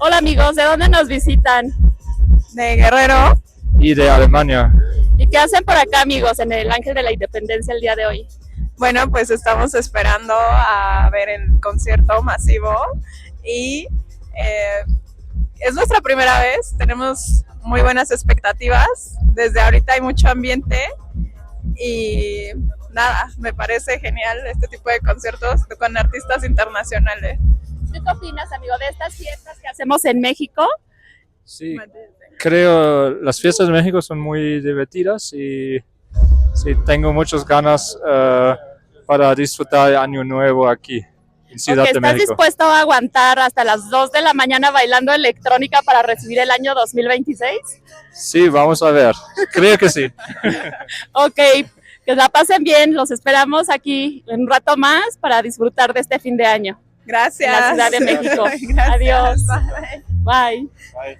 Hola amigos, ¿de dónde nos visitan? De Guerrero. Y de Alemania. ¿Y qué hacen por acá amigos en el Ángel de la Independencia el día de hoy? Bueno, pues estamos esperando a ver el concierto masivo y es nuestra primera vez, tenemos muy buenas expectativas, desde ahorita hay mucho ambiente y nada, me parece genial este tipo de conciertos con artistas internacionales. ¿Tú qué opinas, amigo, de estas fiestas que hacemos en México? Sí, creo las fiestas de México son muy divertidas y sí, tengo muchas ganas para disfrutar de Año Nuevo aquí en Ciudad de ¿Estás México. dispuesto a aguantar hasta las 2 de la mañana bailando electrónica para recibir el año 2026? Sí, vamos a ver. Creo que sí. Ok, que la pasen bien, los esperamos aquí un rato más para disfrutar de este fin de año Gracias. en la Ciudad de México. Gracias. Adiós. Bye. Bye. Bye.